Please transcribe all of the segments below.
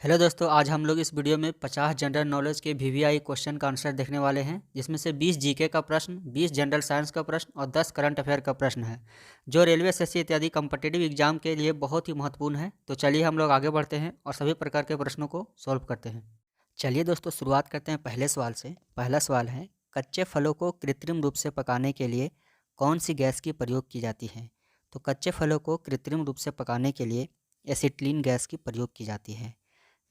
Hello दोस्तों, आज हम लोग इस वीडियो में 50 जनरल नॉलेज के वीवीआई क्वेश्चन का आंसर देखने वाले हैं, जिसमें से 20 जीके का प्रश्न, 20 जनरल साइंस का प्रश्न और 10 करंट अफेयर का प्रश्न है, जो रेलवे, एसएससी इत्यादि कॉम्पिटिटिव एग्जाम के लिए बहुत ही महत्वपूर्ण है। तो चलिए हम लोग आगे बढ़ते हैं और सभी प्रकार के प्रश्नों को सॉल्व करते हैं। चलिए दोस्तों, शुरुआत करते हैं पहले सवाल से। पहला सवाल है, कच्चे फलों को कृत्रिम रूप से पकाने के लिए कौन सी गैस की प्रयोग की जाती है? तो कच्चे फलों को कृत्रिम रूप से पकाने के लिए एसिटिलीन गैस की प्रयोग की जाती है।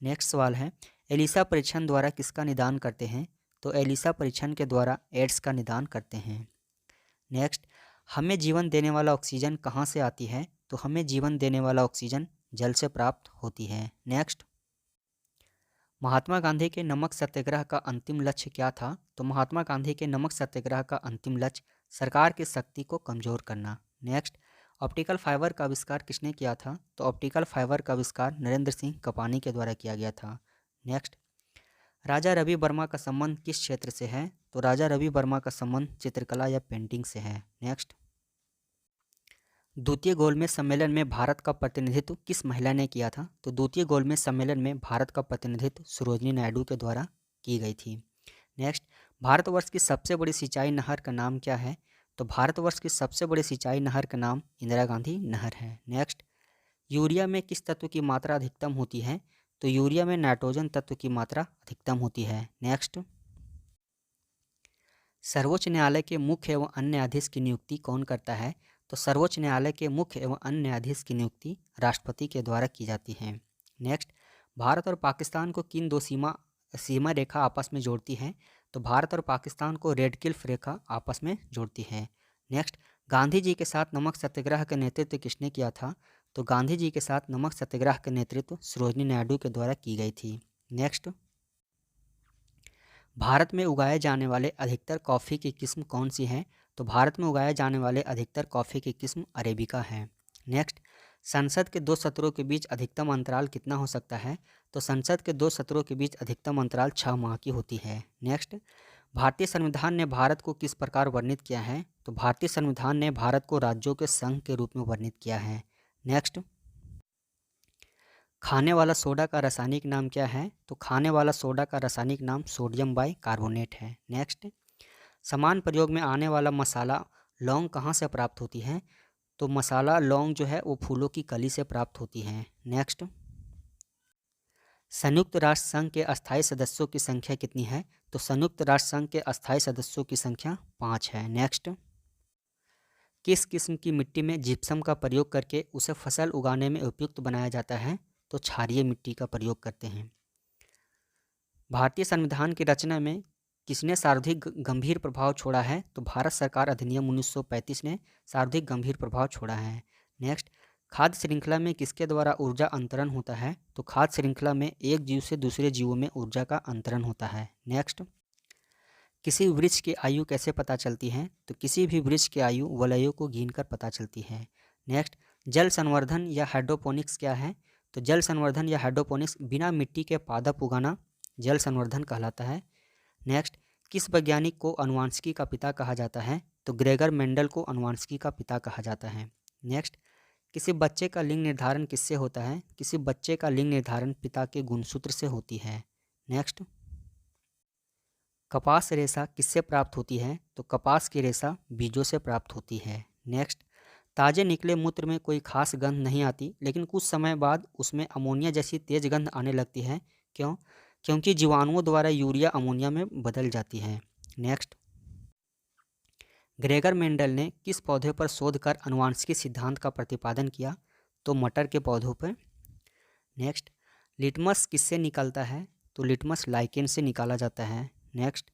नेक्स्ट सवाल है, एलिसा परीक्षण द्वारा किसका निदान करते हैं? तो एलिसा परीक्षण के द्वारा एड्स का निदान करते हैं। नेक्स्ट, हमें जीवन देने वाला ऑक्सीजन कहाँ से आती है? तो हमें जीवन देने वाला ऑक्सीजन जल से प्राप्त होती है। नेक्स्ट, महात्मा गांधी के नमक सत्याग्रह का अंतिम लक्ष्य क्या था? तो महात्मा गांधी के नमक सत्याग्रह का अंतिम लक्ष्य सरकार की शक्ति को कमजोर करना। नेक्स्ट, ऑप्टिकल फाइबर का आविष्कार किसने किया था? तो ऑप्टिकल फाइबर का आविष्कार नरेंद्र सिंह कपानी के द्वारा किया गया था। नेक्स्ट, राजा रवि वर्मा का संबंध किस क्षेत्र से है? तो राजा रवि वर्मा का संबंध चित्रकला या पेंटिंग से है। नेक्स्ट, द्वितीय गोलमेज सम्मेलन में भारत का प्रतिनिधित्व किस महिला ने किया था? तो द्वितीय गोलमेज सम्मेलन में भारत का प्रतिनिधित्व सरोजिनी नायडू के द्वारा की गई थी। नेक्स्ट, भारतवर्ष की सबसे बड़ी सिंचाई नहर का नाम क्या है? तो भारतवर्ष की सबसे बड़ी सिंचाई नहर का नाम इंदिरा गांधी नहर है। नेक्स्ट, यूरिया में किस तत्व की मात्रा अधिकतम होती है? तो यूरिया में नाइट्रोजन तत्व की मात्रा अधिकतम होती है। नेक्स्ट, सर्वोच्च न्यायालय के मुख्य एवं अन्य न्यायाधीश की नियुक्ति कौन करता है? तो सर्वोच्च न्यायालय के मुख्य एवं अन्य न्यायाधीश की नियुक्ति राष्ट्रपति के द्वारा की जाती है। नेक्स्ट, भारत और पाकिस्तान को किन दो सीमा रेखा आपस में जोड़ती हैं? तो भारत और पाकिस्तान को रेड क्लिफ रेखा आपस में जोड़ती है। नेक्स्ट, गांधी जी के साथ नमक सत्याग्रह का नेतृत्व किसने किया था? तो गांधी जी के साथ नमक सत्याग्रह का नेतृत्व सरोजिनी नायडू के द्वारा की गई थी। नेक्स्ट, भारत में उगाए जाने वाले अधिकतर कॉफ़ी की किस्म कौन सी हैं? तो भारत में उगाए जाने वाले अधिकतर कॉफ़ी की किस्म अरेबिका है। नेक्स्ट, संसद के दो सत्रों के बीच अधिकतम अंतराल कितना हो सकता है? तो संसद के दो सत्रों के बीच अधिकतम अंतराल 6 माह की होती है। नेक्स्ट, भारतीय संविधान ने भारत को किस प्रकार वर्णित किया है? तो भारतीय संविधान ने भारत को राज्यों के संघ के रूप में वर्णित किया है। नेक्स्ट, खाने वाला सोडा का रासायनिक नाम क्या है? तो खाने वाला सोडा का रासायनिक नाम सोडियम बाई कार्बोनेट है। नेक्स्ट, समान प्रयोग में आने वाला मसाला लौंग कहाँ से प्राप्त होती है? तो मसाला लौंग जो है वो फूलों की कली से प्राप्त होती है। नेक्स्ट, संयुक्त राष्ट्र संघ के अस्थायी सदस्यों की संख्या कितनी है? तो संयुक्त राष्ट्र संघ के अस्थायी सदस्यों की संख्या 5 है। नेक्स्ट, किस किस्म की मिट्टी में जिप्सम का प्रयोग करके उसे फसल उगाने में उपयुक्त बनाया जाता है? तो क्षारीय मिट्टी का प्रयोग करते हैं। भारतीय संविधान की रचना में किसने सर्वाधिक गंभीर प्रभाव छोड़ा है? तो भारत सरकार अधिनियम 1935 ने सर्वाधिक गंभीर प्रभाव छोड़ा है। नेक्स्ट, खाद्य श्रृंखला में किसके द्वारा ऊर्जा अंतरण होता है? तो खाद्य श्रृंखला में एक जीव से दूसरे जीवों में ऊर्जा का अंतरण होता है। नेक्स्ट, किसी वृक्ष की आयु कैसे पता चलती है? तो किसी भी वृक्ष की आयु वलयों को गिनकर पता चलती है। नेक्स्ट, जल संवर्धन या हाइड्रोपोनिक्स क्या है? तो जल संवर्धन या हाइड्रोपोनिक्स बिना मिट्टी के पादप उगाना जल संवर्धन कहलाता है। नेक्स्ट, किस वैज्ञानिक को अनुवांशिकी का पिता कहा जाता है? तो ग्रेगर मेंडल को अनुवांशिकी का पिता कहा जाता है। नेक्स्ट, किसी बच्चे का लिंग निर्धारण किससे होता है? किसी बच्चे का लिंग निर्धारण पिता के गुणसूत्र से होती है। नेक्स्ट, कपास रेशा किससे प्राप्त होती है? तो कपास की रेशा बीजों से प्राप्त होती है। नेक्स्ट, ताजे निकले मूत्र में कोई खास गंध नहीं आती, लेकिन कुछ समय बाद उसमें अमोनिया जैसी तेज गंध आने लगती है। क्यों? क्योंकि जीवाणुओं द्वारा यूरिया अमोनिया में बदल जाती है। नेक्स्ट, ग्रेगर मेंडल ने किस पौधे पर शोध कर अनुवांशिकी सिद्धांत का प्रतिपादन किया? तो मटर के पौधों पर। नेक्स्ट, लिटमस किससे निकलता है? तो लिटमस लाइकेन से निकाला जाता है। नेक्स्ट,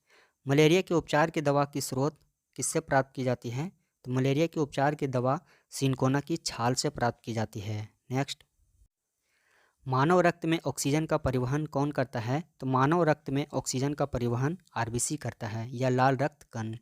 मलेरिया के उपचार की दवा की स्रोत किससे प्राप्त की जाती है? तो मलेरिया के उपचार की दवा सिनकोना की छाल से प्राप्त की जाती है। नेक्स्ट, मानव रक्त में ऑक्सीजन का परिवहन कौन करता है? तो मानव रक्त में ऑक्सीजन का परिवहन आरबीसी करता है, या लाल रक्त कण।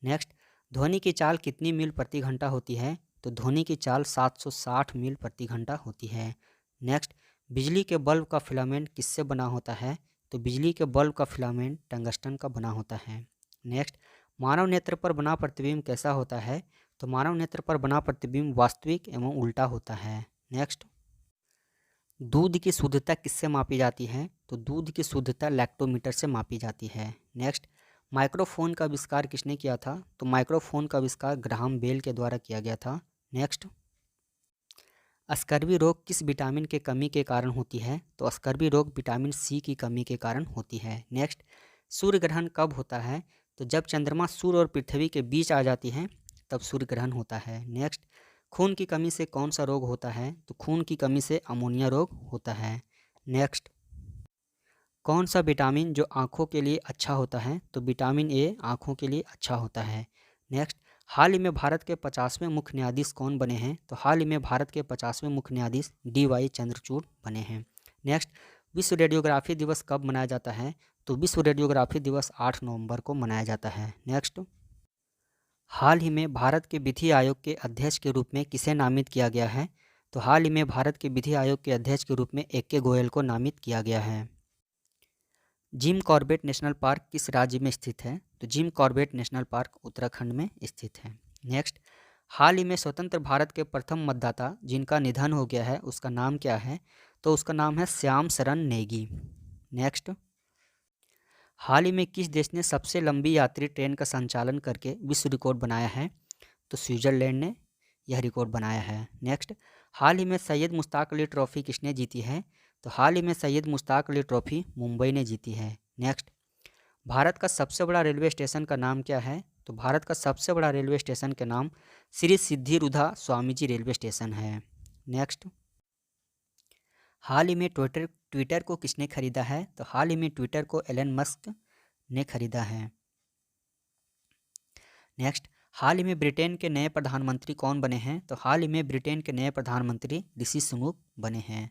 नेक्स्ट, ध्वनि की चाल कितनी मील प्रति घंटा होती है? तो ध्वनि की चाल 760 मील प्रति घंटा होती है। नेक्स्ट, बिजली के बल्ब का फिलामेंट किससे बना होता है? तो बिजली के बल्ब का फिलामेंट टंगस्टन का बना होता है। नेक्स्ट, मानव नेत्र पर बना प्रतिबिंब कैसा होता है? तो मानव नेत्र पर बना प्रतिबिंब वास्तविक एवं उल्टा होता है। नेक्स्ट, दूध की शुद्धता किससे मापी जाती है? तो दूध की शुद्धता लैक्टोमीटर से मापी जाती है। नेक्स्ट, माइक्रोफोन का आविष्कार किसने किया था? तो माइक्रोफोन का आविष्कार ग्राहम बेल के द्वारा किया गया था। नेक्स्ट, स्कर्वी रोग किस विटामिन के कमी के कारण होती है? तो स्कर्वी रोग विटामिन सी की कमी के कारण होती है। नेक्स्ट, सूर्य ग्रहण कब होता है? तो जब चंद्रमा सूर्य और पृथ्वी के बीच आ जाती है तब सूर्य ग्रहण होता है। नेक्स्ट, खून की कमी से कौन सा रोग होता है? तो खून की कमी से अमोनिया रोग होता है। नेक्स्ट, कौन सा विटामिन जो आँखों के लिए अच्छा होता है? तो विटामिन ए आँखों के लिए अच्छा होता है। नेक्स्ट, हाल ही में भारत के 50वें मुख्य न्यायाधीश कौन बने हैं? तो हाल ही में भारत के 50वें मुख्य न्यायाधीश DY चंद्रचूड़ बने हैं। नेक्स्ट, विश्व रेडियोग्राफी दिवस कब मनाया जाता है? तो विश्व रेडियोग्राफी दिवस 8 नवंबर को मनाया जाता है। नेक्स्ट, हाल ही में भारत के विधि आयोग के अध्यक्ष के रूप में किसे नामित किया गया है? तो हाल ही में भारत के विधि आयोग के अध्यक्ष के रूप में AK गोयल को नामित किया गया है। जिम कॉर्बेट नेशनल पार्क किस राज्य में स्थित है? तो Jim Corbett national park Uttarakhand में स्थित है। नेक्स्ट, हाल ही में स्वतंत्र भारत के प्रथम मतदाता जिनका निधन हो गया है उसका नाम क्या है? तो उसका नाम है श्याम शरण नेगी। नेक्स्ट, हाल ही में किस देश ने सबसे लंबी यात्री ट्रेन का संचालन करके विश्व रिकॉर्ड बनाया है? तो स्विट्जरलैंड ने यह रिकॉर्ड बनाया है। नेक्स्ट, हाल ही में सैयद मुश्ताक अली ट्रॉफी किसने जीती है? तो हाल ही में सैयद मुश्ताक अली ट्रॉफी मुंबई ने जीती है। नेक्स्ट, भारत का सबसे बड़ा रेलवे स्टेशन का नाम क्या है? तो भारत का सबसे बड़ा रेलवे स्टेशन के नाम श्री सिद्धि रुधा स्वामी जी रेलवे स्टेशन है। नेक्स्ट, हाल ही में ट्विटर ट्विटर को किसने खरीदा है? तो हाल ही में ट्विटर को एलन मस्क ने खरीदा है। नेक्स्ट, हाल ही में ब्रिटेन के नए प्रधानमंत्री कौन बने हैं? तो हाल ही में ब्रिटेन के नए प्रधानमंत्री ऋषि सुनक बने हैं।